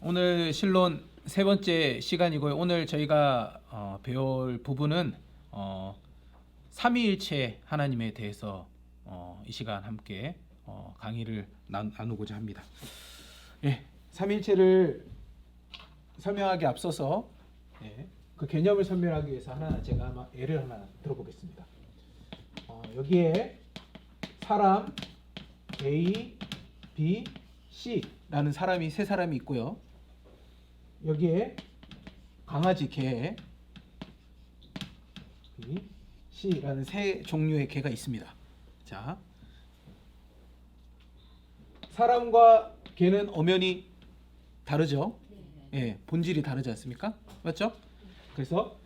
오늘 신론 세 번째 시간이고요. 오늘 저희가 배울 부분은 삼위일체 하나님에 대해서 이 시간 함께 강의를 나누고자 합니다. 예, 삼위일체를 설명하기 앞서서 그 개념을 설명하기 위해서 제가 아마 예를 하나 들어보겠습니다. 여기에 사람 A, B, C라는 사람이 세 사람이 있고요. 여기에 강아지 개 B, C라는 세 종류의 개가 있습니다. 자, 사람과 개는 엄연히 다르죠. 예, 본질이 다르지 않습니까? 맞죠? 그래서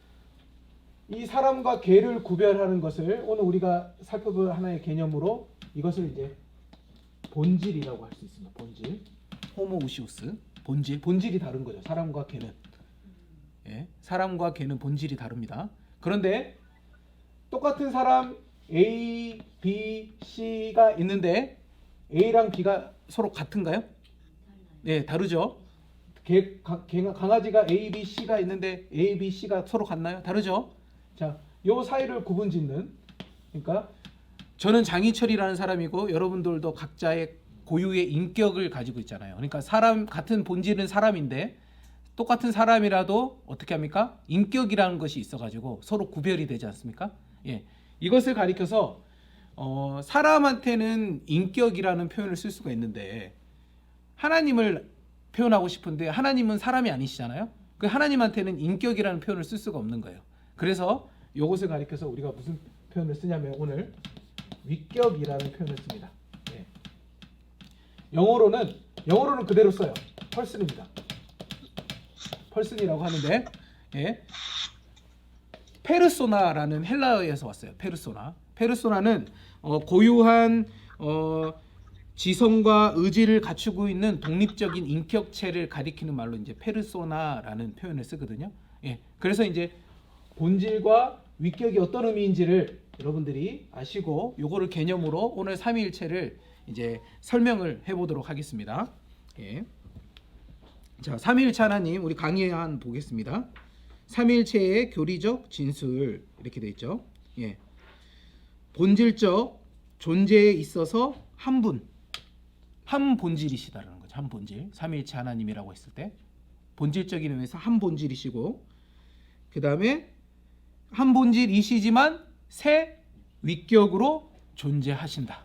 이 사람과 개를 구별하는 것을 오늘 우리가 살펴볼 하나의 개념으로 이것을 이제 본질이라고 할 수 있습니다. 본질, 호모우시우스, 본질이 다른 거죠. 사람과 개는. 예, 사람과 개는 본질이 다릅니다. 그런데 똑같은 사람 A, B, C가 있는데 A랑 B가 서로 같은가요? 네, 다르죠. 강아지가 A, B, C가 있는데 A, B, C가 서로 같나요? 다르죠. 자, 요 사이를 구분짓는, 그러니까 저는 장희철이라는 사람이고 여러분들도 각자의 고유의 인격을 가지고 있잖아요. 그러니까 사람 같은 본질은 사람인데 똑같은 사람이라도 어떻게 합니까? 인격이라는 것이 있어가지고 서로 구별이 되지 않습니까? 예, 이것을 가리켜서 사람한테는 인격이라는 표현을 쓸 수가 있는데 하나님을 표현하고 싶은데 하나님은 사람이 아니시잖아요. 그 하나님한테는 인격이라는 표현을 쓸 수가 없는 거예요. 그래서 이것을 가리켜서 우리가 무슨 표현을 쓰냐면 오늘 위격이라는 표현을 씁니다. 예. 영어로는 그대로 써요. 펄슨입니다. 펄슨이라고 하는데, 예. 페르소나라는 헬라어에서 왔어요. 페르소나는 고유한 지성과 의지를 갖추고 있는 독립적인 인격체를 가리키는 말로 이제 페르소나라는 표현을 쓰거든요. 예. 그래서 이제 본질과 위격이 어떤 의미인지를 여러분들이 아시고 요거를 개념으로 오늘 삼위일체를 이제 설명을 해보도록 하겠습니다. 예. 자, 삼위일체 하나님 우리 강의 한 보겠습니다. 삼위일체의 교리적 진술 이렇게 돼 있죠. 예. 본질적 존재에 있어서 한 본질이시다라는 거죠. 한 본질. 삼위일체 하나님이라고 했을 때 본질적인 의미에서 한 본질이시고, 그 다음에 한 본질이시지만 새 위격으로 존재하신다.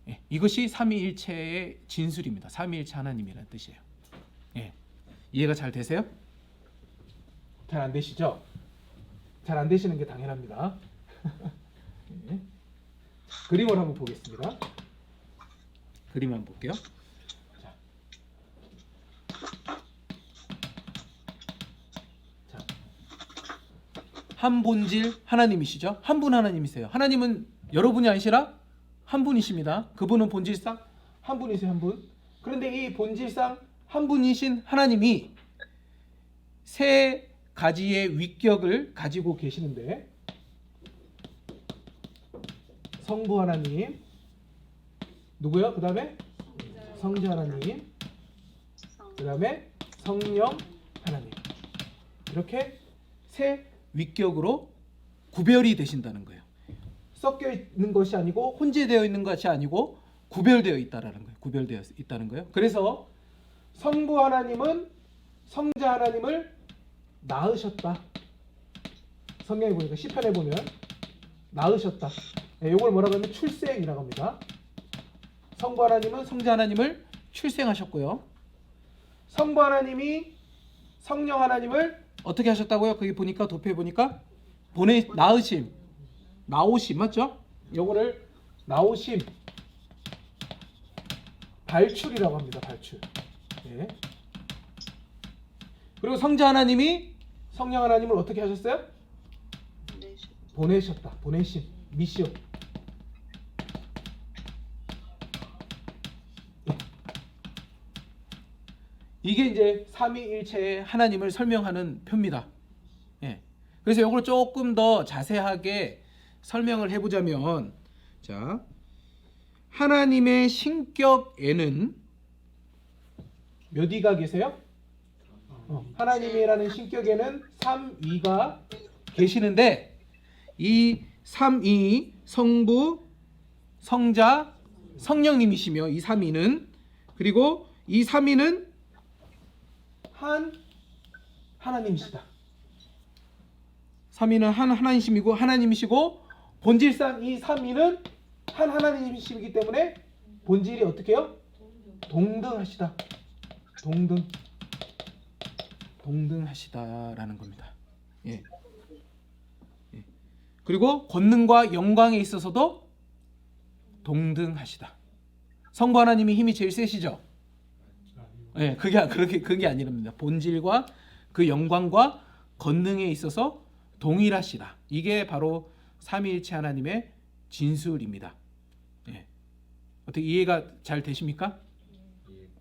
예, 이것이 삼위일체의 진술입니다. 삼위일체 하나님이라는 뜻이에요. 예, 이해가 잘 되세요? 잘 안 되시죠? 잘 안 되시는 게 당연합니다. 예. 그림을 한번 보겠습니다. 그림 한번 볼게요. 한 본질 하나님이시죠. 한 분 하나님이세요. 하나님은 여러분이 아니시라 한 분이십니다. 그분은 본질상 한 분이세요. 한 분. 그런데 이 본질상 한 분이신 하나님이 세 가지의 위격을 가지고 계시는데, 성부 하나님, 누구요? 그 다음에 성자 하나님, 그 다음에 성령 하나님, 이렇게 세 위격으로 구별이 되신다는 거예요. 섞여 있는 것이 아니고 혼재되어 있는 것이 아니고 구별되어 있다라는 거예요. 구별되어 있다는 거예요. 그래서 성부 하나님은 성자 하나님을 낳으셨다. 성경에 보니까 시편에 보면 낳으셨다. 이걸 뭐라고 하면 출생이라고 합니다. 성부 하나님은 성자 하나님을 출생하셨고요. 성부 하나님이 성령 하나님을 어떻게 하셨다고요? 거기 보니까 도표에 보니까 나오심 맞죠? 요거를 나오심, 발출이라고 합니다. 발출. 예. 그리고 성자 하나님이 성령 하나님을 어떻게 하셨어요? 보내셨다. 보내심, 미시오. 이게 이제 삼위일체의 하나님을 설명하는 표입니다. 예. 그래서 이걸 조금 더 자세하게 설명을 해보자면, 자, 하나님의 신격에는 몇 위가 계세요? 하나님이라는 신격에는 3위가 계시는데 이 3위 성부, 성자, 성령님이시며 이 3위는 그리고 이 3위는 하나님이시다. 3위는 하나님이시고 본질상 이 3위는 하나님이시기 때문에 본질이 어떻게 해요? 동등하시다. 동등하시다라는 겁니다. 예. 예. 그리고 권능과 영광에 있어서도 동등하시다. 성부 하나님이 힘이 제일 세시죠? 예, 그게 아니랍니다. 본질과 그 영광과 권능에 있어서 동일하시다. 이게 바로 삼위일체 하나님의 진술입니다. 예. 어떻게 이해가 잘 되십니까?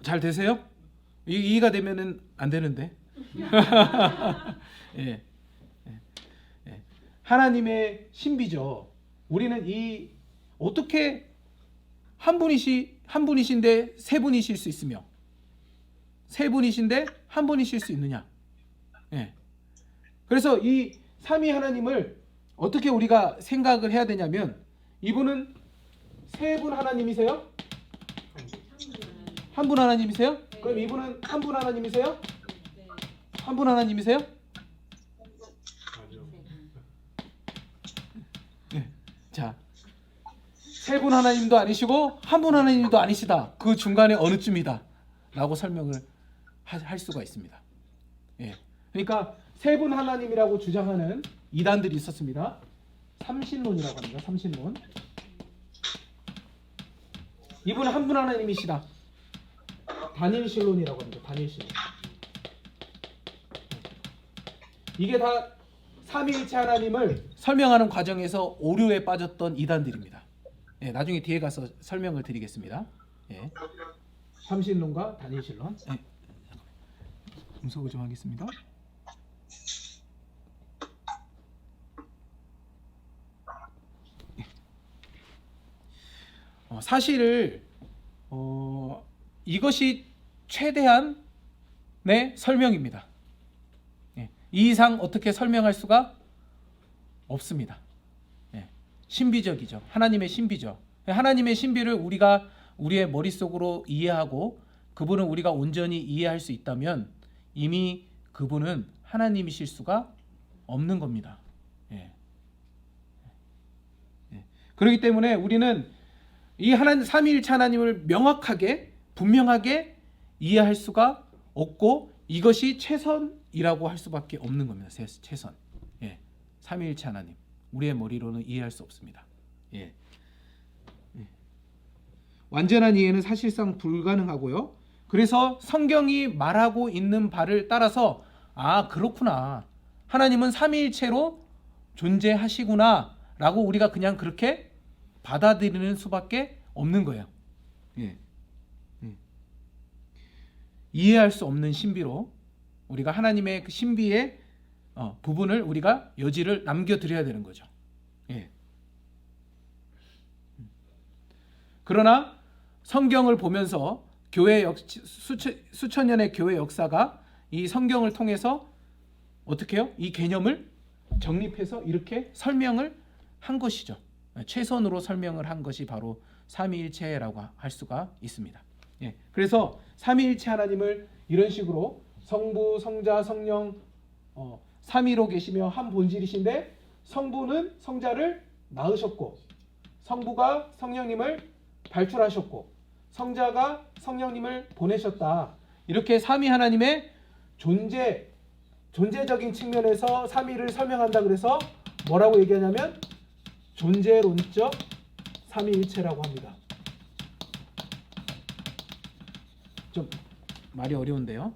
잘 되세요? 이해가 되면은 안 되는데. 예. 예. 하나님의 신비죠. 우리는 이 어떻게 한 분이신데 세 분이실 수 있으며 세 분이신데 한 분이실 수 있느냐? 예. 그래서 이 삼위 하나님을 어떻게 우리가 생각을 해야 되냐면 이분은 세 분 하나님이세요? 한 분 하나님이세요? 그럼 이분은 한 분 하나님이세요? 한 분 하나님이세요? 네. 자, 세 분 하나님도 아니시고 한 분 하나님도 아니시다. 그 중간에 어느쯤이다 라고 설명을 할 수가 있습니다. 예. 그러니까 세 분 하나님이라고 주장하는 이단들이 있었습니다. 삼신론이라고 합니다. 삼신론. 이분은 한 분 하나님이시다. 단일신론이라고 합니다. 단일신론. 이게 다 삼위일체 하나님을 설명하는 과정에서 오류에 빠졌던 이단들입니다. 예, 나중에 뒤에 가서 설명을 드리겠습니다. 예. 삼신론과 단일신론. 예. 음소거 좀 하겠습니다. 사실을 이것이 최대한 내 설명입니다. 예. 이 이상 어떻게 설명할 수가 없습니다. 예. 신비적이죠. 하나님의 신비죠. 하나님의 신비를 우리가 우리의 머릿속으로 이해하고 그분을 우리가 온전히 이해할 수 있다면 이미 그분은 하나님이실 수가 없는 겁니다. 예. 예. 그렇기 때문에 우리는 이 삼위일체 하나님을 명확하게 분명하게 이해할 수가 없고 이것이 최선이라고 할 수밖에 없는 겁니다. 최선. 예. 삼위일체 하나님 우리의 머리로는 이해할 수 없습니다. 예. 예. 완전한 이해는 사실상 불가능하고요. 그래서 성경이 말하고 있는 바를 따라서 아 그렇구나 하나님은 삼위일체로 존재하시구나 라고 우리가 그냥 그렇게 받아들이는 수밖에 없는 거예요. 예. 예. 이해할 수 없는 신비로 우리가 하나님의 그 신비의 부분을 우리가 여지를 남겨드려야 되는 거죠. 예. 그러나 성경을 보면서 교회 수천 년의 교회 역사가 이 성경을 통해서 어떻게 해요? 이 개념을 정립해서 이렇게 설명을 한 것이죠. 최선으로 설명을 한 것이 바로 삼위일체라고 할 수가 있습니다. 예, 그래서 삼위일체 하나님을 이런 식으로 성부, 성자, 성령 삼위로 계시며 한 본질이신데 성부는 성자를 낳으셨고 성부가 성령님을 발출하셨고 성자가 성령님을 보내셨다. 이렇게 삼위 하나님의 존재적인 측면에서 삼위를 설명한다. 그래서 뭐라고 얘기하냐면 존재론적 삼위일체라고 합니다. 좀 말이 어려운데요.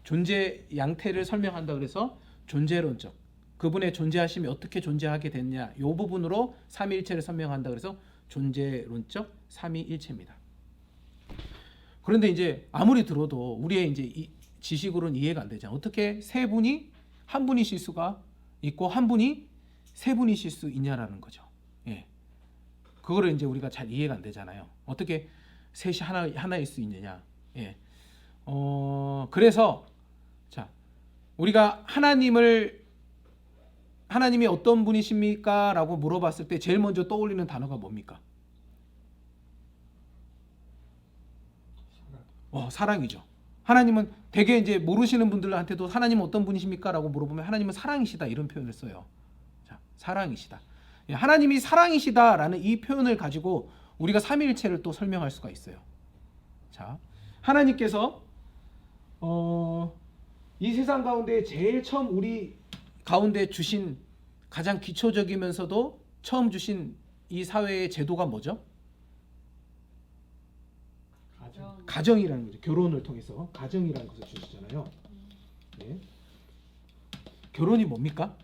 존재 양태를 설명한다 그래서 존재론적 그분의 존재하심이 어떻게 존재하게 됐냐 이 부분으로 삼위일체를 설명한다 그래서 존재론적 삼위일체입니다. 그런데 이제 아무리 들어도 우리의 이제 이 지식으로는 이해가 안 되잖아요. 어떻게 세 분이 한 분이실 수가 있고 한 분이 세 분이실 수 있냐라는 거죠. 예. 그거를 이제 우리가 잘 이해가 안 되잖아요. 어떻게 셋이 하나일 수 있느냐. 예. 그래서 자, 우리가 하나님이 어떤 분이십니까? 라고 물어봤을 때 제일 먼저 떠올리는 단어가 뭡니까? 사랑이죠. 하나님은 되게 이제 모르시는 분들한테도 하나님은 어떤 분이십니까? 라고 물어보면 하나님은 사랑이시다 이런 표현을 써요. 자, 사랑이시다. 하나님이 사랑이시다라는 이 표현을 가지고 우리가 삼위일체를 또 설명할 수가 있어요. 자, 하나님께서 이 세상 가운데 제일 처음 우리 가운데 주신 가장 기초적이면서도 처음 주신 이 사회의 제도가 뭐죠? 가정이라는 거죠. 결혼을 통해서 가정이라는 것을 주시잖아요. 네. 결혼이 뭡니까?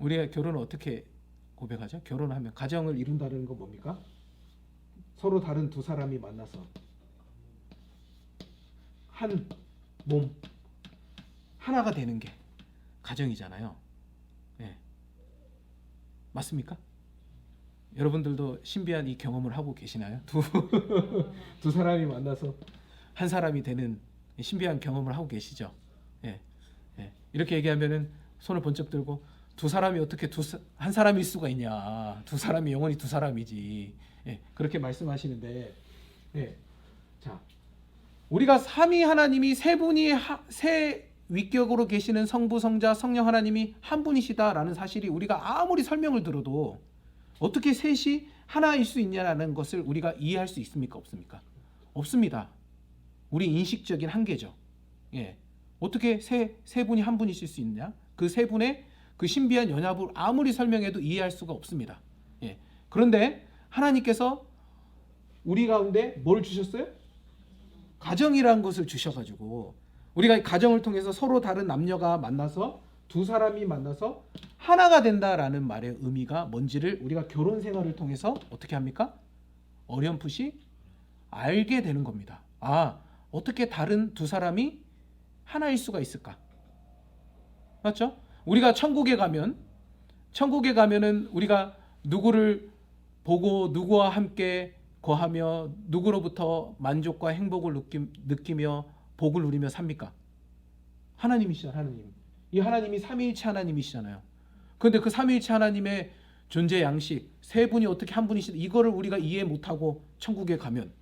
우리가 결혼을 어떻게 고백하죠? 결혼하면 가정을 이룬다는 건 뭡니까? 서로 다른 두 사람이 만나서 한 몸 하나가 되는 게 가정이잖아요. 네. 맞습니까? 여러분들도 신비한 이 경험을 하고 계시나요? 두 사람이 만나서 한 사람이 되는 신비한 경험을 하고 계시죠? 예. 예. 이렇게 얘기하면은 손을 번쩍 들고 두 사람이 어떻게 한 사람일 수가 있냐? 두 사람이 영원히 두 사람이지. 예. 그렇게 말씀하시는데, 예. 자, 우리가 삼위 하나님이 세 분이 세 위격으로 계시는 성부, 성자, 성령 하나님이 한 분이시다라는 사실이 우리가 아무리 설명을 들어도 어떻게 셋이 하나일 수 있냐라는 것을 우리가 이해할 수 있습니까? 없습니까? 없습니다. 우리 인식적인 한계죠. 예. 어떻게 세 분이 한 분이실 수 있냐? 그 세 분의 그 신비한 연합을 아무리 설명해도 이해할 수가 없습니다. 예. 그런데 하나님께서 우리 가운데 뭘 주셨어요? 가정이라는 것을 주셔가지고 우리가 가정을 통해서 서로 다른 남녀가 만나서 두 사람이 만나서 하나가 된다라는 말의 의미가 뭔지를 우리가 결혼 생활을 통해서 어떻게 합니까? 어렴풋이 알게 되는 겁니다. 아, 어떻게 다른 두 사람이 하나일 수가 있을까? 맞죠? 우리가 천국에 가면은 우리가 누구를 보고 누구와 함께 거하며 누구로부터 만족과 행복을 느끼며 복을 누리며 삽니까? 하나님이시잖아요. 하나님. 이 하나님이 삼위일체 하나님이시잖아요. 그런데 그 삼위일체 하나님의 존재 양식, 세 분이 어떻게 한 분이시다, 이거를 우리가 이해 못하고 천국에 가면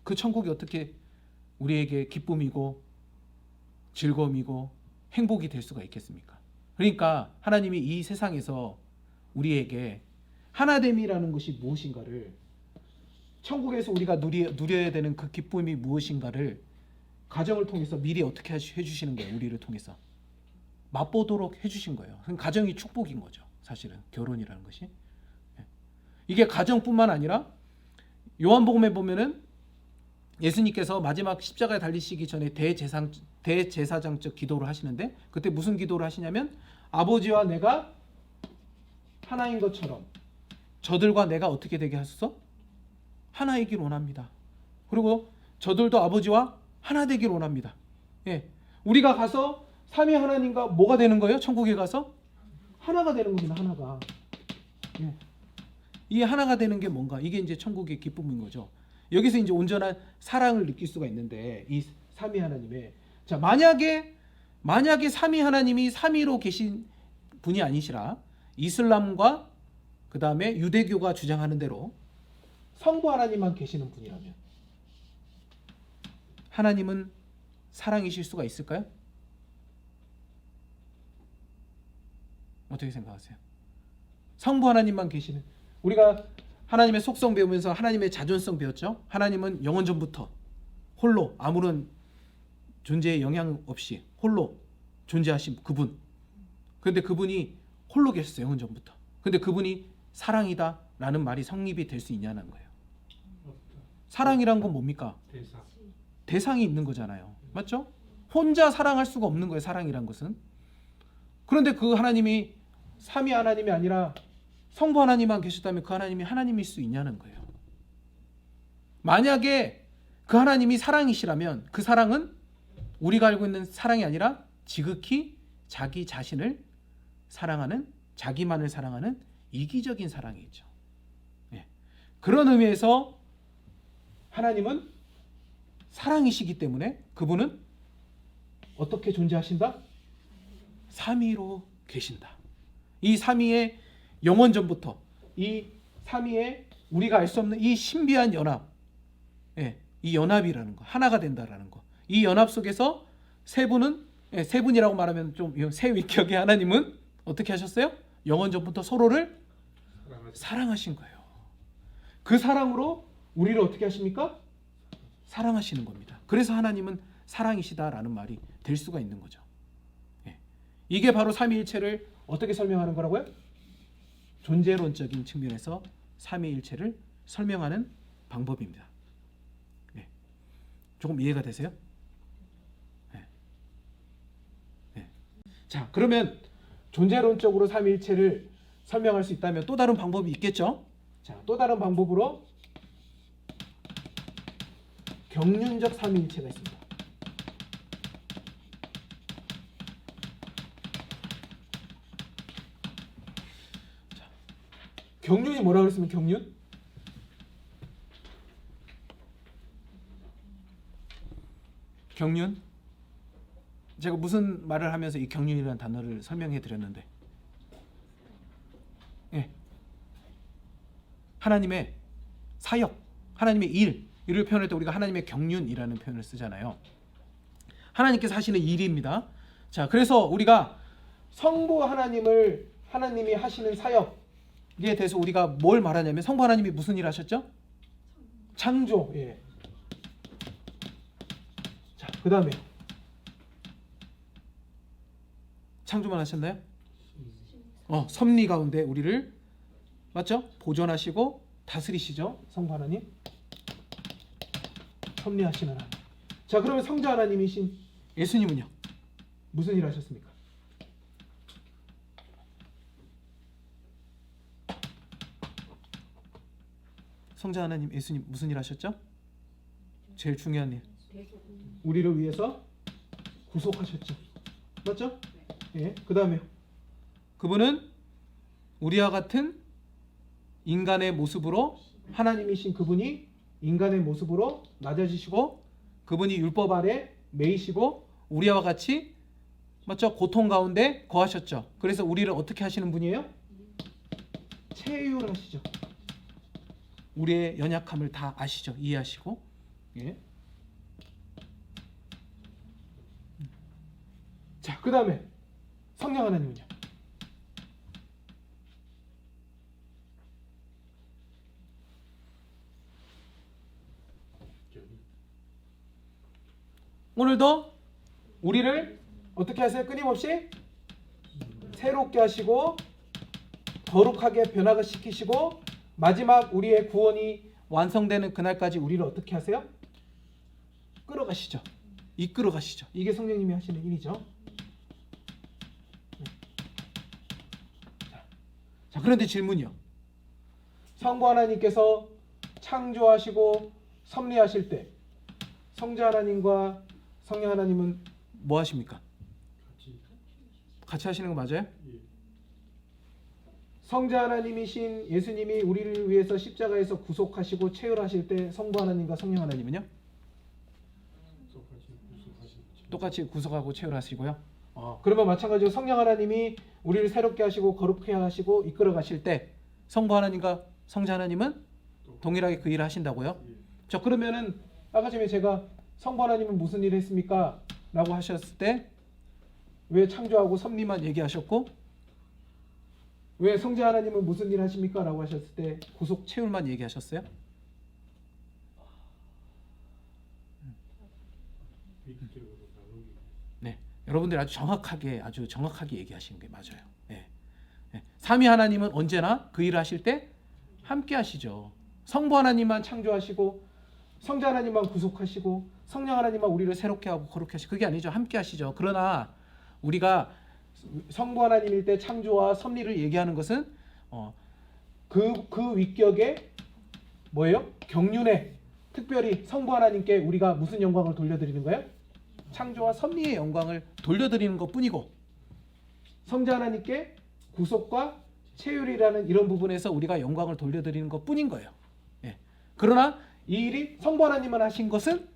그 천국이 어떻게 우리에게 기쁨이고 즐거움이고 행복이 될 수가 있겠습니까? 그러니까 하나님이 이 세상에서 우리에게 하나됨이라는 것이 무엇인가를, 천국에서 우리가 누려야 되는 그 기쁨이 무엇인가를 가정을 통해서 미리 어떻게 해주시는 거예요. 우리를 통해서 맛보도록 해주신 거예요. 가정이 축복인 거죠. 사실은 결혼이라는 것이. 이게 가정뿐만 아니라 요한복음에 보면은 예수님께서 마지막 십자가에 달리시기 전에 대제사장적 기도를 하시는데, 그때 무슨 기도를 하시냐면, 아버지와 내가 하나인 것처럼 저들과 내가 어떻게 되게 하소서? 하나이길 원합니다. 그리고 저들도 아버지와 하나 되길 원합니다. 예. 우리가 가서 삼위 하나님과 뭐가 되는 거예요? 천국에 가서 하나가 되는 겁니다. 하나가. 예. 이 하나가 되는 게 뭔가? 이게 이제 천국의 기쁨인 거죠. 여기서 이제 온전한 사랑을 느낄 수가 있는데, 이 삼위 하나님의, 자, 만약에 삼위 하나님이 삼위로 계신 분이 아니시라 이슬람과 그 다음에 유대교가 주장하는 대로 성부 하나님만 계시는 분이라면 하나님은 사랑이실 수가 있을까요? 어떻게 생각하세요? 성부 하나님만 계시는, 우리가 하나님의 속성 배우면서 하나님의 자존성 배웠죠. 하나님은 영원 전부터 홀로 아무런 존재의 영향 없이 홀로 존재하신 그분. 그런데 그분이 홀로 계셨어요. 영원 전부터. 그런데 그분이 사랑이다 라는 말이 성립이 될 수 있냐는 거예요. 사랑이란 건 뭡니까? 대상이 있는 거잖아요. 맞죠? 혼자 사랑할 수가 없는 거예요. 사랑이란 것은. 그런데 그 하나님이 삼위 하나님이 아니라 성부 하나님만 계셨다면 그 하나님이 하나님일 수 있냐는 거예요. 만약에 그 하나님이 사랑이시라면 그 사랑은 우리가 알고 있는 사랑이 아니라 지극히 자기 자신을 사랑하는, 자기만을 사랑하는 이기적인 사랑이죠. 예. 그런 의미에서 하나님은 사랑이시기 때문에 그분은 어떻게 존재하신다? 삼위로 계신다. 이 삼위의 영원전부터 이 삼위의 우리가 알 수 없는 이 신비한 연합, 이 연합이라는 거, 하나가 된다라는 거. 이 연합 속에서 세 분은, 세 분이라고 말하면 좀 새 위격의 하나님은 어떻게 하셨어요? 영원전부터 서로를 사랑하신 거예요. 그 사랑으로 우리를 어떻게 하십니까? 사랑하시는 겁니다. 그래서 하나님은 사랑이시다라는 말이 될 수가 있는 거죠. 이게 바로 삼위일체를 어떻게 설명하는 거라고요? 존재론적인 측면에서 삼위일체를 설명하는 방법입니다. 조금 이해가 되세요? 자, 그러면 존재론적으로 삼위일체를 설명할 수 있다면 또 다른 방법이 있겠죠? 자, 또 다른 방법으로 경륜적 삼위일체가 있습니다. 자, 경륜이 뭐라고 그랬으면 경륜? 경륜? 제가 무슨 말을 하면서 이 경륜이라는 단어를 설명해 드렸는데, 하나님의 사역, 하나님의 일을 표현할 때 우리가 하나님의 경륜이라는 표현을 쓰잖아요. 하나님께서 하시는 일입니다. 자, 그래서 우리가 성부 하나님이 하시는 사역에 대해서 우리가 뭘 말하냐면, 성부 하나님이 무슨 일 하셨죠? 창조. 자, 그 다음에 창조만 하셨나요? 섭리 가운데 우리를, 맞죠? 보존하시고 다스리시죠. 성부 하나님, 섭리하시는 하나님. 자, 그러면 성자 하나님이신 예수님은요, 무슨 일 하셨습니까? 성자 하나님 예수님 무슨 일 하셨죠? 제일 중요한 일, 우리를 위해서 구속하셨죠. 맞죠? 그 다음에 그분은 우리와 같은 인간의 모습으로, 하나님이신 그분이 인간의 모습으로 낮아지시고, 그분이 율법 아래 매이시고 우리와 같이, 맞죠? 고통 가운데 거하셨죠. 그래서 우리를 어떻게 하시는 분이에요? 체휼하시죠. 우리의 연약함을 다 아시죠. 이해하시고. 자, 그 다음에 성령 하나님은요? 오늘도 우리를 어떻게 하세요? 끊임없이 새롭게 하시고 거룩하게 변화시키시고, 마지막 우리의 구원이 완성되는 그날까지 우리를 어떻게 하세요? 끌어가시죠. 이끌어 가시죠. 이게 성령님이 하시는 일이죠. 자, 그런데 질문이요. 성부 하나님께서 창조하시고 섭리하실 때 성자 하나님과 성령 하나님은 뭐 하십니까? 같이 하시는 거 맞아요? 성자 하나님이신 예수님이 우리를 위해서 십자가에서 구속하시고 체휼하실 때 성부 하나님과 성령 하나님은요? 똑같이 구속하고 체휼하시고요. 그러면 마찬가지로 성령 하나님이 우리를 새롭게 하시고 거룩게 하시고 이끌어 가실 때 성부 하나님과 성자 하나님은 동일하게 그 일을 하신다고요? 자, 그러면은 아까 전에 제가 성부 하나님은 무슨 일을 했습니까? 라고 하셨을 때 왜 창조하고 섭리만 얘기하셨고, 왜 성자 하나님은 무슨 일 하십니까? 라고 하셨을 때 구속 체휼만 얘기하셨어요? 네, 여러분들이 아주 정확하게 얘기하시는 게 맞아요. 삼위 하나님은 언제나 그 일을 하실 때 함께 하시죠. 성부 하나님만 창조하시고 성자 하나님만 구속하시고 성령 하나님만 우리를 새롭게 하고 거룩게 하시고, 그게 아니죠. 함께 하시죠. 그러나 우리가 성부 하나님일 때 창조와 섭리를 얘기하는 것은 그 위격에 뭐예요? 경륜에 특별히 성부 하나님께 우리가 무슨 영광을 돌려드리는 거예요? 창조와 섭리의 영광을 돌려드리는 것뿐이고, 성자 하나님께 구속과 체휼이라는 이런 부분에서 우리가 영광을 돌려드리는 것뿐인 거예요. 그러나 이 일이 성부 하나님만 하신 것은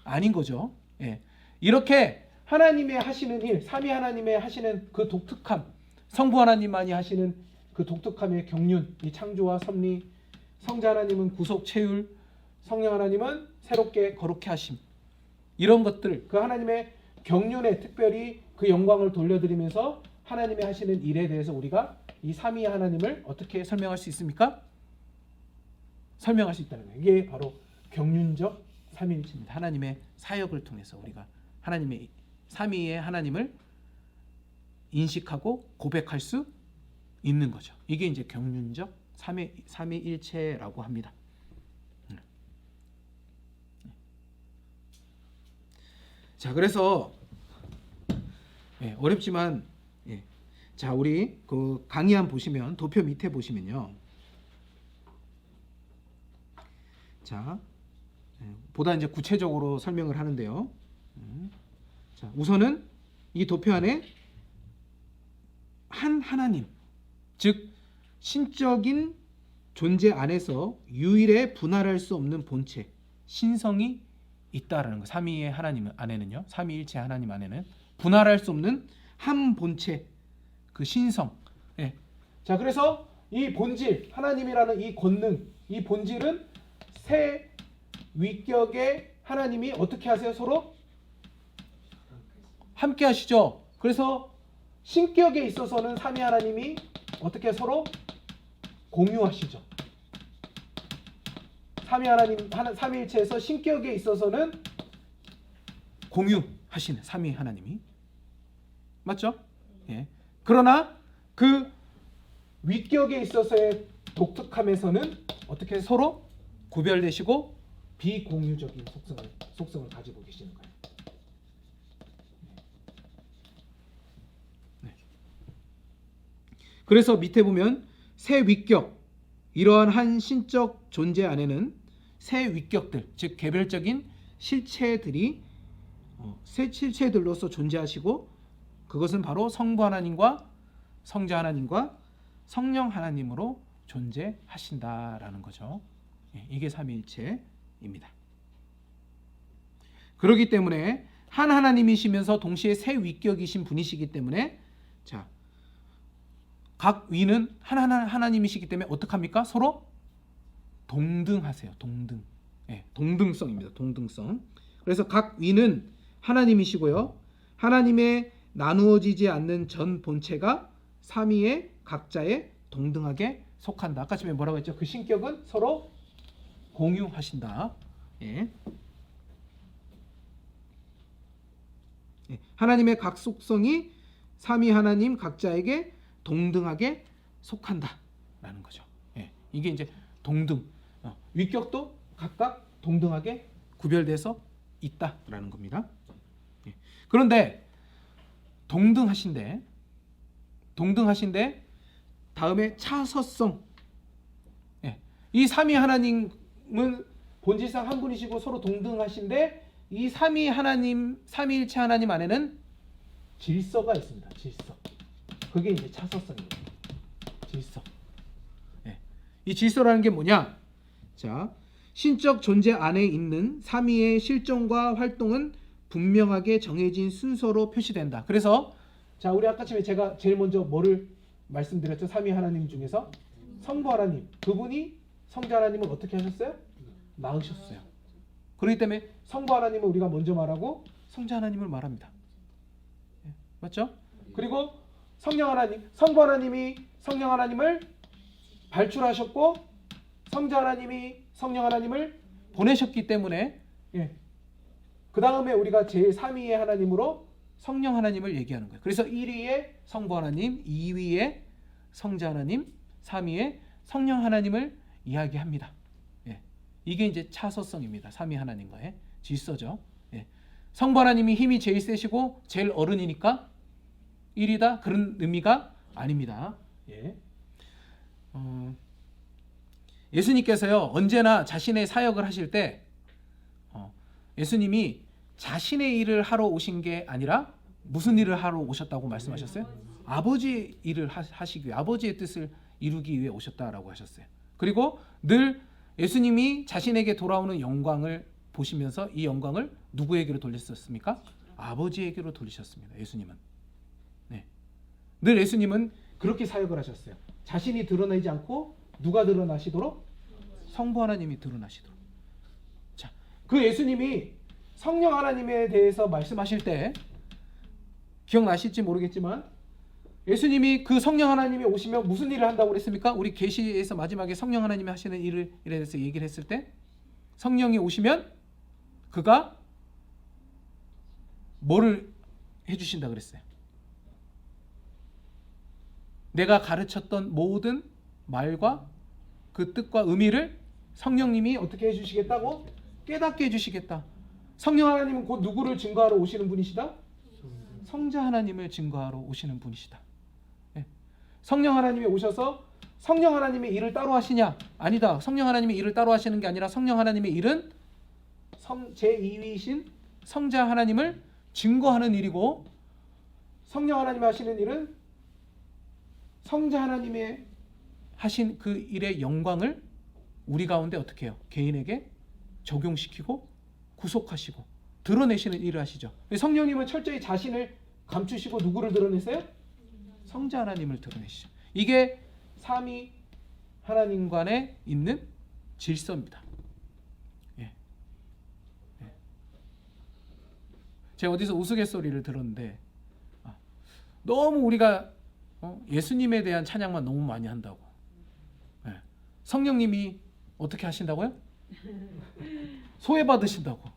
아닌 거죠. 예. 이렇게 하나님의 하시는 일, 삼위 하나님의 하시는 그 독특함, 성부 하나님만이 하시는 그 독특함의 경륜, 이 창조와 섭리, 성자 하나님은 구속 체율, 성령 하나님은 새롭게 거룩해 하심, 이런 것들, 그 하나님의 경륜에 특별히 그 영광을 돌려드리면서 하나님의 하시는 일에 대해서 우리가 이 삼위 하나님을 어떻게 설명할 수 있습니까? 설명할 수 있다는 거예요. 이게 바로 경륜적 삼위일체입니다. 하나님의 사역을 통해서 우리가 하나님의 삼위의 하나님을 인식하고 고백할 수 있는 거죠. 이게 이제 경륜적 삼위일체라고 합니다. 자, 그래서 어렵지만 자, 우리 그 강의안 보시면 도표 밑에 보시면요. 자, 보다 이제 구체적으로 설명을 하는데요. 자, 우선은 이 도표 안에 한 하나님, 즉 신적인 존재 안에서 유일에 분할할 수 없는 본체, 신성이 있다라는 거. 삼위의 하나님 안에는요, 삼위일체 하나님 안에는 분할할 수 없는 한 본체, 그 신성. 예. 자, 그래서 이 본질, 하나님이라는 이 권능, 이 본질은 세 위격의 하나님이 어떻게 하세요? 서로 함께 하시죠. 그래서 신격에 있어서는 삼위 하나님이 어떻게 서로 공유하시죠. 삼위 하나님, 삼위일체에서 신격에 있어서는 공유하시는 삼위 하나님이 맞죠? 예. 그러나 그 위격에 있어서의 독특함에서는 어떻게 서로 구별되시고 비공유적인 속성을 가지고 계시는 거예요. 네. 그래서 밑에 보면 세 위격, 이러한 한 신적 존재 안에는 세 위격들, 즉 개별적인 실체들이 세 실체들로서 존재하시고, 그것은 바로 성부 하나님과 성자 하나님과 성령 하나님으로 존재하신다라는 거죠. 이게 삼위일체입니다. 그렇기 때문에 한 하나님이시면서 동시에 세 위격이신 분이시기 때문에, 자, 각 위는 하나님이시기 때문에 어떡합니까? 서로 동등하세요. 동등. 예, 동등성입니다. 동등성. 그래서 각 위는 하나님이시고요. 하나님의 나누어지지 않는 전 본체가 삼위의 각자에 동등하게 속한다. 아까 전에 뭐라고 했죠? 그 신격은 서로 공유하신다. 예. 예. 하나님의 각 속성이 삼위 하나님 각자에게 동등하게 속한다라는 거죠. 예. 이게 이제 동등. 위격도 각각 동등하게 구별돼서 있다라는 겁니다. 예. 그런데 동등하신데 다음에 차서성. 예. 이 삼위 하나님은 본질상 한 분이시고 서로 동등하신데, 이 삼위 하나님, 삼위일체 하나님 안에는 질서가 있습니다. 질서. 그게 이제 차서성입니다. 질서. 예. 이 질서라는 게 뭐냐? 자, 신적 존재 안에 있는 삼위의 실존과 활동은 분명하게 정해진 순서로 표시된다. 그래서 자, 우리 아까 전에 제가 제일 먼저 뭐를 말씀드렸죠? 삼위 하나님 중에서 성부 하나님, 그분이 성자 하나님을 어떻게 하셨어요? 낳으셨어요. 그렇기 때문에 성부 하나님을 우리가 먼저 말하고 성자 하나님을 말합니다. 예, 맞죠? 그리고 성령 하나님, 성부 하나님이 성령 하나님을 발출하셨고, 성자 하나님이 성령 하나님을 보내셨기 때문에, 예, 그 다음에 우리가 제3위의 하나님으로 성령 하나님을 얘기하는 거예요. 그래서 1위의 성부 하나님, 2위의 성자 하나님, 3위의 성령 하나님을 이야기합니다. 예. 이게 이제 차서성입니다. 3위 하나님과의 질서죠. 예. 성부 하나님이 힘이 제일 세시고 제일 어른이니까 1위다, 그런 의미가 아닙니다. 예. 예수님께서요, 언제나 자신의 사역을 하실 때 예수님이 자신의 일을 하러 오신 게 아니라 무슨 일을 하러 오셨다고 말씀하셨어요? 아버지 일을 하시기 위해, 아버지의 뜻을 이루기 위해 오셨다라고 하셨어요. 그리고 늘 예수님이 자신에게 돌아오는 영광을 보시면서 이 영광을 누구에게로 돌렸었습니까? 아버지에게로 돌리셨습니다. 예수님은. 네. 늘 예수님은 그렇게 사역을 하셨어요. 자신이 드러내지 않고 누가 드러나시도록? 성부 하나님이 드러나시도록. 자, 그 예수님이 성령 하나님에 대해서 말씀하실 때 기억나실지 모르겠지만 예수님이 그 성령 하나님이 오시면 무슨 일을 한다고 그랬습니까? 우리 계시에서 마지막에 성령 하나님이 하시는 일에 대해서 얘기를 했을 때 성령이 오시면 그가 뭐를 해주신다 그랬어요? 내가 가르쳤던 모든 말과 그 뜻과 의미를 성령님이 어떻게 해주시겠다고? 깨닫게 해주시겠다. 성령 하나님은 곧 누구를 증거하러 오시는 분이시다? 성자 하나님을 증거하러 오시는 분이시다. 네. 성령 하나님이 오셔서 성령 하나님의 일을 따로 하시냐? 아니다. 성령 하나님의 일을 따로 하시는 게 아니라 성령 하나님의 일은 제2위이신 성자 하나님을 증거하는 일이고 성령 하나님이 하시는 일은 성자 하나님의 하신 그 일의 영광을 우리 가운데 어떻게 해요? 개인에게 적용시키고 구속하시고 드러내시는 일을 하시죠. 성령님은 철저히 자신을 감추시고 누구를 드러내세요? 성자 하나님을 드러내시죠. 이게 삼위 하나님 간에 있는 질서입니다. 예. 예. 제가 어디서 우스갯소리를 들었는데 너무 우리가 예수님에 대한 찬양만 너무 많이 한다고. 예. 성령님이 어떻게 하신다고요? 소외받으신다고.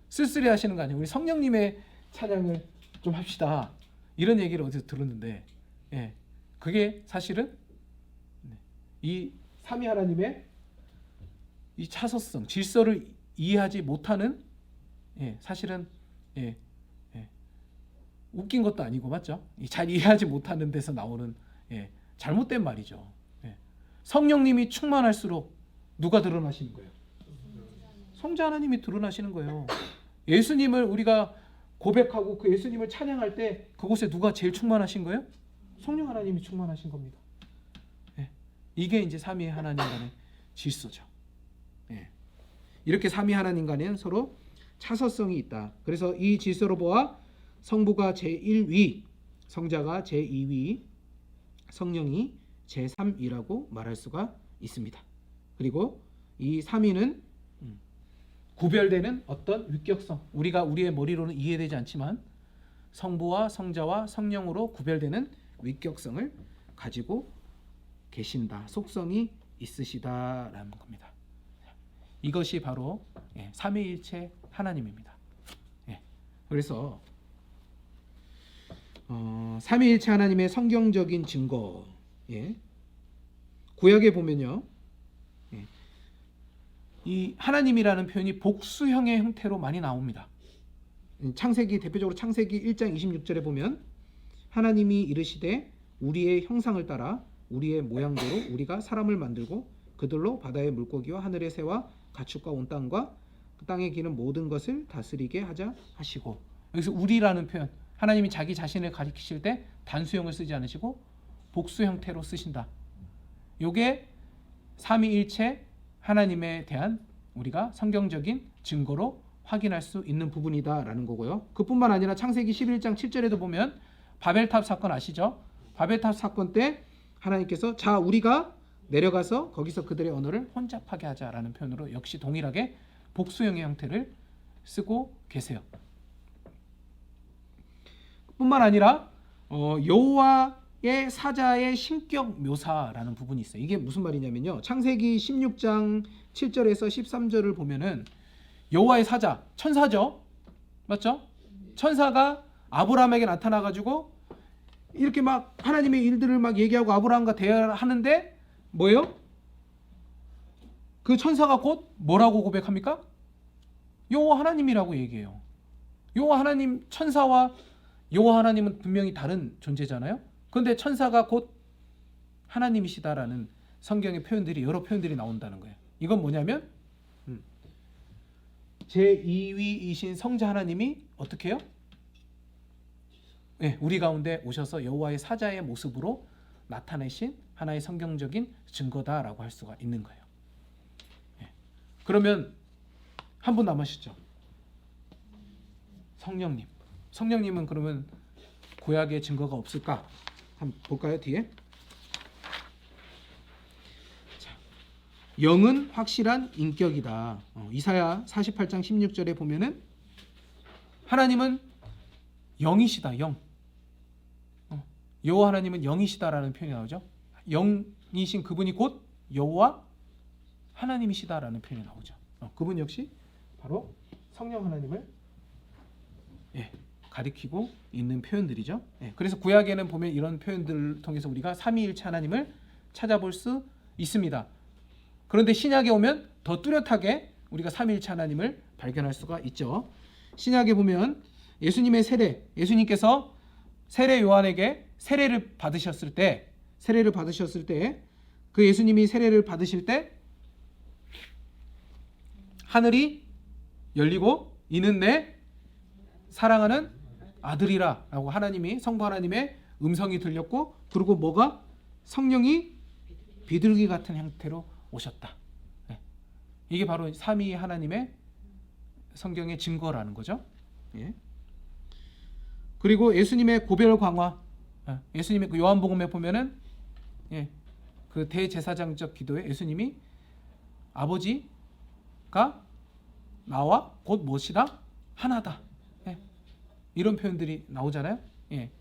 쓸쓸히 하시는 거 아니에요. 우리 성령님의 찬양을 좀 합시다. 이런 얘기를 어디서 들었는데 예. 그게 사실은 이 삼위 하나님의 이 차서성, 질서를 이해하지 못하는 사실은 웃긴 것도 아니고 맞죠? 잘 이해하지 못하는 데서 나오는 잘못된 말이죠. 성령님이 충만할수록 누가 드러나시는 거예요? 성자 하나님이 드러나시는 거예요. 예수님을 우리가 고백하고 그 예수님을 찬양할 때 그곳에 누가 제일 충만하신 거예요? 성령 하나님이 충만하신 겁니다. 이게 이제 삼위 하나님 간의 질서죠. 이렇게 삼위 하나님 간에는 서로 차서성이 있다. 그래서 이 질서로 보아 성부가 제1위, 성자가 제2위, 성령이 제3위라고 말할 수가 있습니다. 그리고 이 3위는 구별되는 어떤 위격성, 우리가 우리의 머리로는 이해되지 않지만 성부와 성자와 성령으로 구별되는 위격성을 가지고 계신다. 속성이 있으시다라는 겁니다. 이것이 바로 삼위일체 하나님입니다. 그래서 삼위일체 하나님의 성경적인 증거, 구약에 보면요, 이 하나님이라는 표현이 복수형의 형태로 많이 나옵니다. 창세기, 대표적으로 창세기 1장 26절에 보면 하나님이 이르시되 우리의 형상을 따라 우리의 모양대로 우리가 사람을 만들고 그들로 바다의 물고기와 하늘의 새와 가축과 온 땅과 그 땅에 기는 모든 것을 다스리게 하자 하시고, 여기서 우리라는 표현, 하나님이 자기 자신을 가리키실 때 단수형을 쓰지 않으시고 복수 형태로 쓰신다. 요게 삼위일체 하나님에 대한 우리가 성경적인 증거로 확인할 수 있는 부분이다라는 거고요. 그뿐만 아니라 창세기 11장 7절에도 보면 바벨탑 사건 아시죠? 바벨탑 사건 때 하나님께서 자 우리가 내려가서 거기서 그들의 언어를 혼잡하게 하자라는 표현으로 역시 동일하게 복수형의 형태를 쓰고 계세요. 뿐만 아니라 여호와의 사자의 신격 묘사라는 부분이 있어요. 이게 무슨 말이냐면요, 창세기 16장 7절에서 13절을 보면은 여호와의 사자, 천사죠, 맞죠? 천사가 아브라함에게 나타나가지고 이렇게 막 하나님의 일들을 막 얘기하고 아브라함과 대화하는데 뭐예요? 그 천사가 곧 뭐라고 고백합니까? 여호와 하나님이라고 얘기해요. 여호와 하나님, 천사와 여호와 하나님은 분명히 다른 존재잖아요. 그런데 천사가 곧 하나님이시다라는 성경의 표현들이, 여러 표현들이 나온다는 거예요. 이건 뭐냐면 제2위이신 성자 하나님이 어떻게 해요? 우리 가운데 오셔서 여호와의 사자의 모습으로 나타내신 하나의 성경적인 증거다라고 할 수가 있는 거예요. 그러면 한 분 남으시죠? 성령님. 성령님은 그러면 구약의 증거가 없을까? 한번 볼까요? 뒤에. 자, 영은 확실한 인격이다. 이사야 48장 16절에 보면은 하나님은 영이시다. 영. 여호와 하나님은 영이시다라는 표현이 나오죠. 영이신 그분이 곧 여호와 하나님이시다라는 표현이 나오죠. 그분 역시 바로 성령 하나님을 가리키고 있는 표현들이죠. 그래서 구약에는 보면 이런 표현들을 통해서 우리가 삼위일체 하나님을 찾아볼 수 있습니다. 그런데 신약에 오면 더 뚜렷하게 우리가 삼위일체 하나님을 발견할 수가 있죠. 신약에 보면 예수님의 세례, 예수님께서 세례 요한에게 세례를 받으셨을 때 그 예수님이 세례를 받으실 때 하늘이 열리고 이는 내 사랑하는 아들이라 라고 하나님이 성부 하나님의 음성이 들렸고 그리고 뭐가 성령이 비둘기 같은 형태로 오셨다. 이게 바로 삼위 하나님의 성경의 증거라는 거죠. 그리고 예수님의 고별 강화, 예수님의 그 요한복음에 보면은 그 대제사장적 기도에 예수님이 아버지가 나와 곧 무엇이다? 하나다. 이런 표현들이 나오잖아요.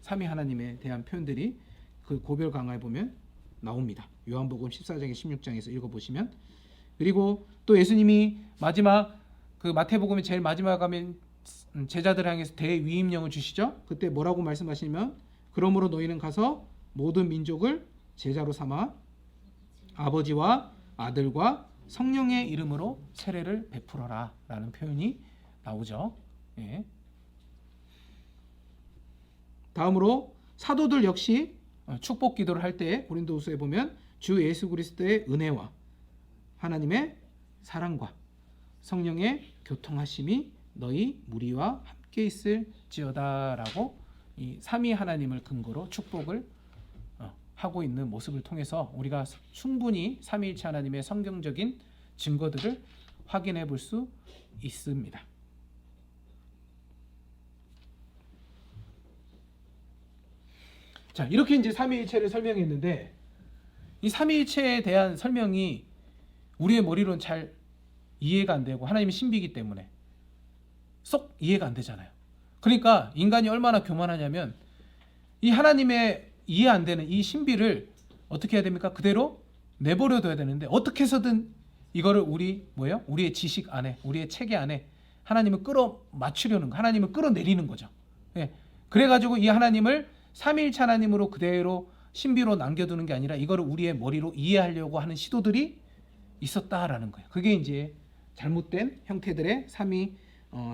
삼위 하나님에 대한 표현들이 그 고별 강화에 보면 나옵니다. 요한복음 14장에 16장에서 읽어보시면. 그리고 또 예수님이 마지막 그 마태복음의 제일 마지막 가면 제자들 향해서 대위임령을 주시죠. 그때 뭐라고 말씀하시면 그러므로 너희는 가서 모든 민족을 제자로 삼아 아버지와 아들과 성령의 이름으로 세례를 베풀어라 라는 표현이 나오죠. 다음으로 사도들 역시 축복 기도를 할 때 고린도후서에 보면 주 예수 그리스도의 은혜와 하나님의 사랑과 성령의 교통하심이 너희 무리와 함께 있을지어다라고 이 삼위 하나님을 근거로 축복을 하고 있는 모습을 통해서 우리가 충분히 삼위일체 하나님의 성경적인 증거들을 확인해 볼 수 있습니다. 자, 이렇게 이제 삼위일체를 설명했는데 이 삼위일체에 대한 설명이 우리의 머리로는 잘 이해가 안 되고 하나님의 신비이기 때문에 쏙 이해가 안 되잖아요. 그러니까 인간이 얼마나 교만하냐면 이 하나님의 이해 안 되는 이 신비를 어떻게 해야 됩니까? 그대로 내버려 둬야 되는데 어떻게 해서든 이거를 우리의 지식 안에, 우리의 체계 안에 하나님을 끌어맞추려는 거, 하나님을 끌어내리는 거죠. 그래가지고 이 하나님을 삼위일체 하나님으로 그대로 신비로 남겨두는 게 아니라 이거를 우리의 머리로 이해하려고 하는 시도들이 있었다라는 거예요. 그게 이제 잘못된 형태들의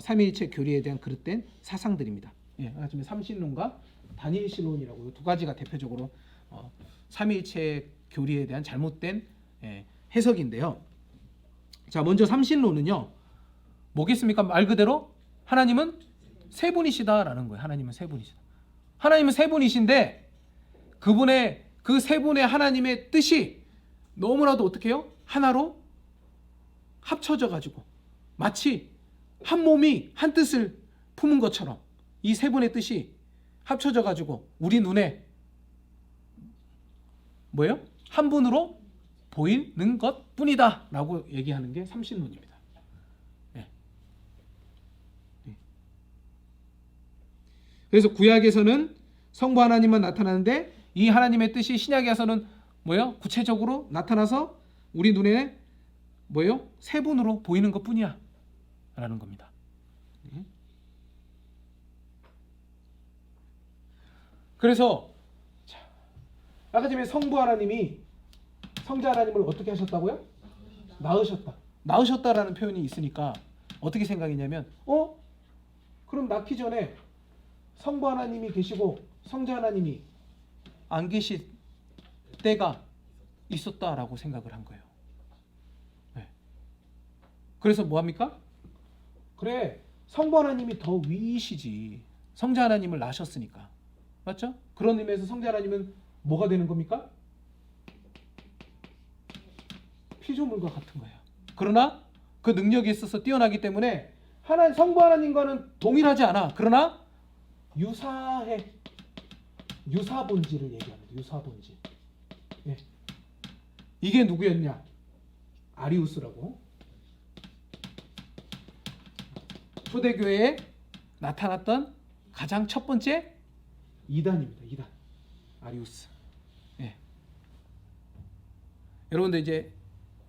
삼위일체 교리에 대한 그릇된 사상들입니다. 아침에 삼신론과 다니엘신론이라고 두 가지가 대표적으로 삼위일체 교리에 대한 잘못된 해석인데요. 자, 먼저 삼신론은요, 뭐겠습니까? 말 그대로 하나님은 세 분이시다라는 거예요. 하나님은 세 분이시다. 하나님은 세 분이신데 그분의 그 세 분의 하나님의 뜻이 너무나도 어떻게 해요? 하나로 합쳐져 가지고 마치 한 몸이 한 뜻을 품은 것처럼 이 세 분의 뜻이 합쳐져 가지고 우리 눈에 뭐예요? 한 분으로 보이는 것뿐이다 라고 얘기하는 게 삼신론입니다. 그래서 구약에서는 성부 하나님만 나타나는데 이 하나님의 뜻이 신약에서는 뭐예요? 구체적으로 나타나서 우리 눈에 뭐예요? 세 분으로 보이는 것뿐이야 라는 겁니다. 그래서 아까 전에 성부 하나님이 성자 하나님을 어떻게 하셨다고요? 낳으셨다라는 표현이 있으니까 어떻게 생각했냐면 그럼 낳기 전에 성부 하나님이 계시고 성자 하나님이 안 계실 때가 있었다라고 생각을 한 거예요. 그래서 뭐합니까? 그래, 성부 하나님이 더 위이시지. 성자 하나님을 낳으셨으니까. 맞죠? 그런 의미에서 성자 하나님은 뭐가 되는 겁니까? 피조물과 같은 거예요. 그러나 그 능력에 있어서 뛰어나기 때문에 성부 하나님과는 동일하지 않아. 그러나 유사해. 유사 본질을 얘기합니다. 유사 본질. 예. 이게 누구였냐? 아리우스라고. 초대교회에 나타났던 가장 첫 번째 이단입니다. 이단. 아리우스. 예. 여러분들 이제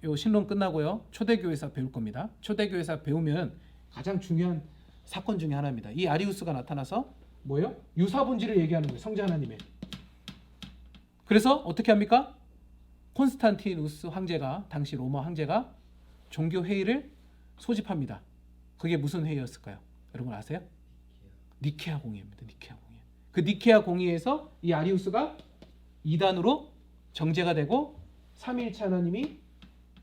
요 신론 끝나고요. 초대교회사 배울 겁니다. 초대교회사 배우면 가장 중요한 사건 중에 하나입니다. 이 아리우스가 나타나서 뭐예요? 유사 본질을 얘기하는 거예요. 성자 하나님의. 그래서 어떻게 합니까? 콘스탄티누스 황제가, 당시 로마 황제가 종교 회의를 소집합니다. 그게 무슨 회의였을까요? 여러분 아세요? 니케아 공의입니다. 니케아 공의. 그 니케아 공의에서 이 아리우스가 이단으로 정죄가 되고 삼위일체 하나님이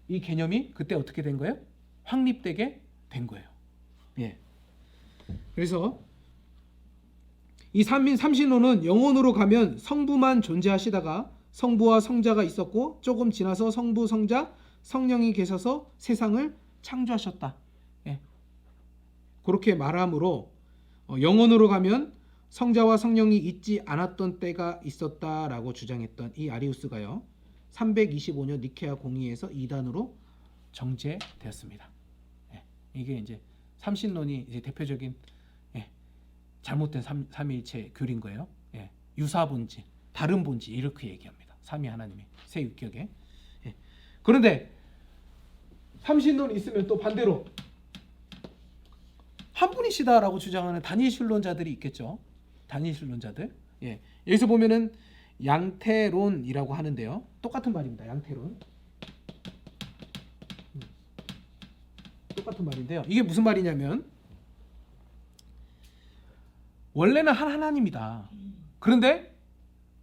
이 개념이 그때 어떻게 된 거예요? 확립되게 된 거예요. 예. 그래서 이 삼신론은 영혼으로 가면 성부만 존재하시다가 성부와 성자가 있었고 조금 지나서 성부, 성자, 성령이 계셔서 세상을 창조하셨다. 예. 그렇게 말하므로 영혼으로 가면 성자와 성령이 있지 않았던 때가 있었다라고 주장했던 이 아리우스가요. 325년 니케아 공의에서 이단으로 정죄되었습니다. 예. 이게 이제 삼신론이 이제 대표적인 잘못된 삼위일체 교리인 거예요. 예. 유사 본질, 다른 본질 이렇게 얘기합니다. 삼위 하나님의 세 육격에. 예. 그런데 삼신론이 있으면 또 반대로 한 분이시다라고 주장하는 단일신론자들이 있겠죠. 단일신론자들. 예. 여기서 보면은 양태론이라고 하는데요. 똑같은 말입니다. 양태론. 똑같은 말인데요. 이게 무슨 말이냐면 원래는 한 하나님이다. 그런데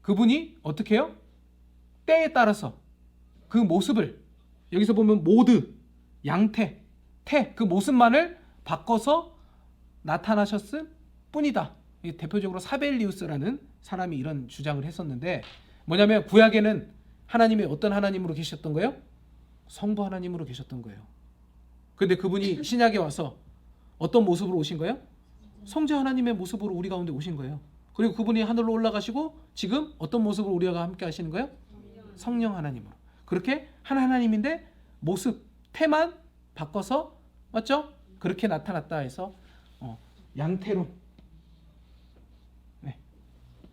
그분이 어떻게 해요? 때에 따라서 그 모습을 여기서 보면 모드, 양태, 태 그 모습만을 바꿔서 나타나셨을 뿐이다. 대표적으로 사벨리우스라는 사람이 이런 주장을 했었는데 뭐냐면 구약에는 하나님이 어떤 하나님으로 계셨던 거예요? 성부 하나님으로 계셨던 거예요. 근데 그분이 신약에 와서 어떤 모습으로 오신 거예요? 성자 하나님의 모습으로 우리 가운데 오신 거예요. 그리고 그분이 하늘로 올라가시고 지금 어떤 모습으로 우리가 함께 하시는 거예요? 성령 하나님으로. 그렇게 한 하나님인데 모습, 태만 바꿔서 맞죠? 그렇게 나타났다 해서 양태론,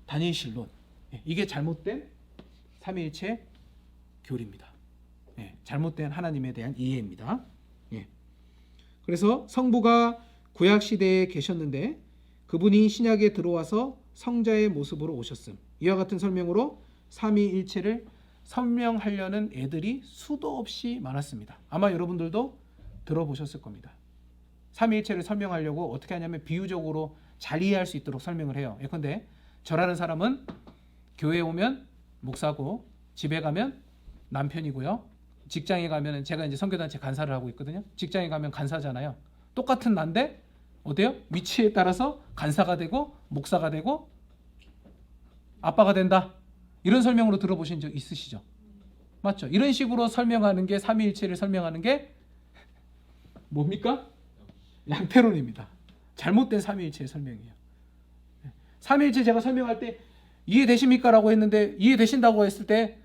단일신론, 이게 잘못된 삼위일체 교리입니다. 잘못된 하나님에 대한 이해입니다. 그래서 성부가 구약 시대에 계셨는데 그분이 신약에 들어와서 성자의 모습으로 오셨음. 이와 같은 설명으로 삼위일체를 설명하려는 애들이 수도 없이 많았습니다. 아마 여러분들도 들어보셨을 겁니다. 삼위일체를 설명하려고 어떻게 하냐면 비유적으로 잘 이해할 수 있도록 설명을 해요. 예컨대 저라는 사람은 교회에 오면 목사고 집에 가면 남편이고요. 직장에 가면 제가 이제 선교단체 간사를 하고 있거든요. 직장에 가면 간사잖아요. 똑같은 난데 어때요? 위치에 따라서 간사가 되고 목사가 되고 아빠가 된다. 이런 설명으로 들어보신 적 있으시죠? 맞죠? 이런 식으로 설명하는 게 삼위일체를 설명하는 게 뭡니까? 양태론입니다. 잘못된 삼위일체의 설명이에요. 삼위일체 제가 설명할 때 이해되십니까? 라고 했는데 이해되신다고 했을 때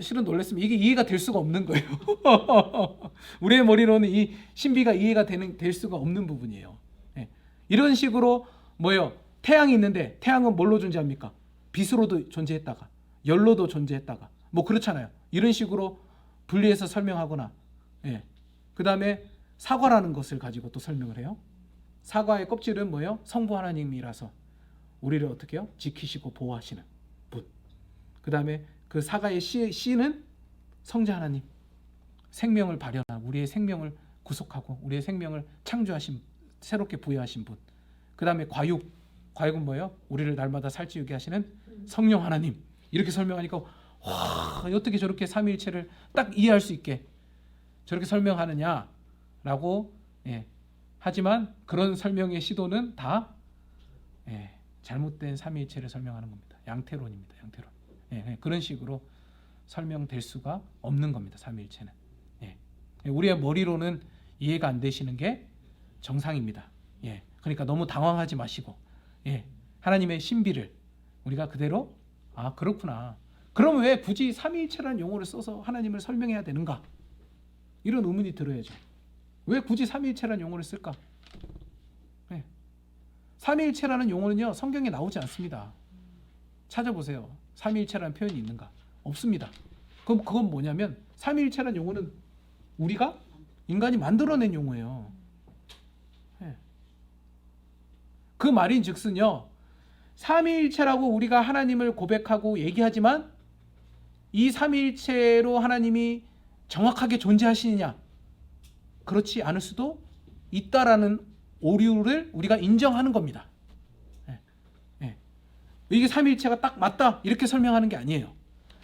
실은 놀랐습니다. 이게 이해가 될 수가 없는 거예요. 우리의 머리로는 이 신비가 이해가 될 수가 없는 부분이에요. 이런 식으로 뭐예요? 태양이 있는데 태양은 뭘로 존재합니까? 빛으로도 존재했다가 열로도 존재했다가 뭐 그렇잖아요. 이런 식으로 분리해서 설명하거나 그 다음에 사과라는 것을 가지고 또 설명을 해요. 사과의 껍질은 뭐예요? 성부 하나님이라서 우리를 어떻게 해요? 지키시고 보호하시는 분. 그 다음에 그 사과의 씨는 성자 하나님, 생명을 발현하고 우리의 생명을 구속하고 우리의 생명을 창조하신, 새롭게 부여하신 분. 그 다음에 과육은 뭐예요? 우리를 날마다 살찌우게 하시는 성령 하나님. 이렇게 설명하니까 와, 어떻게 저렇게 삼위일체를 딱 이해할 수 있게 저렇게 설명하느냐라고 하지만 그런 설명의 시도는 다 잘못된 삼위일체를 설명하는 겁니다. 양태론입니다. 양태론. 그런 식으로 설명될 수가 없는 겁니다. 삼위일체는. 우리의 머리로는 이해가 안 되시는 게 정상입니다. 예. 그러니까 너무 당황하지 마시고, 예. 하나님의 신비를 우리가 그대로 아, 그렇구나. 그럼 왜 굳이 삼위일체라는 용어를 써서 하나님을 설명해야 되는가? 이런 의문이 들어야죠. 왜 굳이 삼위일체라는 용어를 쓸까? 예. 삼위일체라는 용어는요, 성경에 나오지 않습니다. 찾아보세요. 삼위일체라는 표현이 있는가? 없습니다. 그럼 그건 뭐냐면 삼위일체라는 용어는 우리가 인간이 만들어낸 용어예요. 예. 그 말인즉슨요, 삼위일체라고 우리가 하나님을 고백하고 얘기하지만 이 삼위일체로 하나님이 정확하게 존재하시느냐? 그렇지 않을 수도 있다라는 오류를 우리가 인정하는 겁니다. 예. 예. 이게 삼위일체가 딱 맞다 이렇게 설명하는 게 아니에요.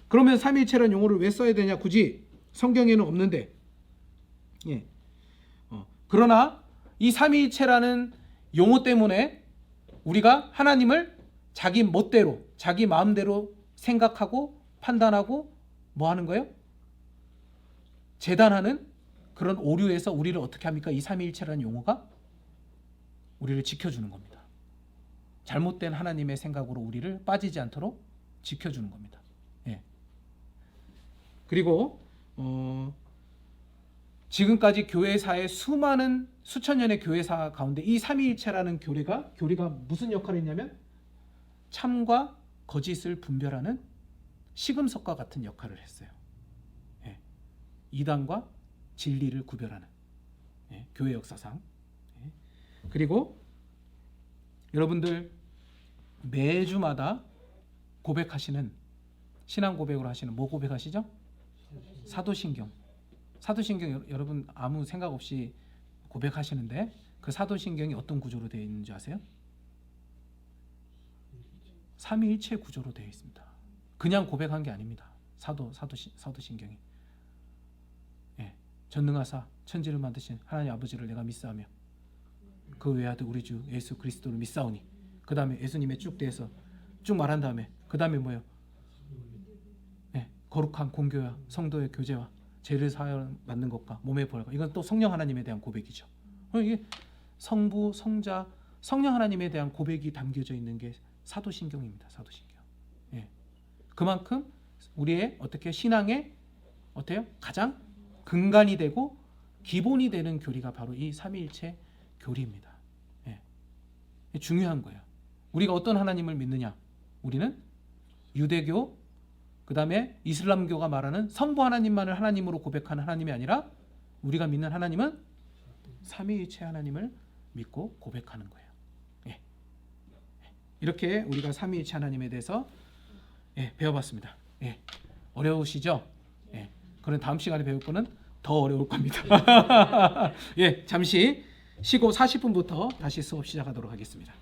그러면 삼위일체라는 용어를 왜 써야 되냐? 굳이 성경에는 없는데. 예. 그러나 이 삼위일체라는 용어 때문에 우리가 하나님을 자기 멋대로, 자기 마음대로 생각하고 판단하고 뭐 하는 거예요? 재단하는 그런 오류에서 우리를 어떻게 합니까? 이 삼위일체라는 용어가 우리를 지켜주는 겁니다. 잘못된 하나님의 생각으로 우리를 빠지지 않도록 지켜주는 겁니다. 예. 그리고 지금까지 교회사의 수천 년의 교회사 가운데 이 삼위일체라는 교리가 무슨 역할을 했냐면 참과 거짓을 분별하는 시금석과 같은 역할을 했어요. 예. 이단과 진리를 구별하는, 예. 교회 역사상. 예. 그리고 여러분들 매주마다 고백하시는, 신앙 고백으로 하시는 뭐 고백하시죠? 사도신경. 사도신경 여러분 아무 생각 없이 고백하시는데 그 사도신경이 어떤 구조로 되어 있는지 아세요? 삼위일체 구조로 되어 있습니다. 그냥 고백한 게 아닙니다. 사도신경이. 예. 전능하사 천지를 만드신 하나님 아버지를 내가 믿사하며 그 외아들 우리 주 예수 그리스도를 믿사오니, 그 다음에 예수님의 쭉 대해서 쭉 말한 다음에 그 다음에 뭐예요? 예. 거룩한 공교와 성도의 교제와 죄를 사하여 받는 것과 몸의 부활과, 이건 또 성령 하나님에 대한 고백이죠. 이게 성부, 성자, 성령 하나님에 대한 고백이 담겨져 있는 게 사도신경입니다. 사도신경. 예. 그만큼 우리의 어떻게 신앙의 어때요? 가장 근간이 되고 기본이 되는 교리가 바로 이 삼위일체 교리입니다. 예. 중요한 거예요. 우리가 어떤 하나님을 믿느냐? 우리는 유대교, 그 다음에 이슬람교가 말하는 성부 하나님만을 하나님으로 고백하는 하나님이 아니라 우리가 믿는 하나님은 삼위일체 하나님을 믿고 고백하는 거예요. 예. 이렇게 우리가 삼위일체 하나님에 대해서 배워봤습니다. 예. 어려우시죠? 예. 그럼 다음 시간에 배울 거는 더 어려울 겁니다. 예, 잠시 쉬고 40분부터 다시 수업 시작하도록 하겠습니다.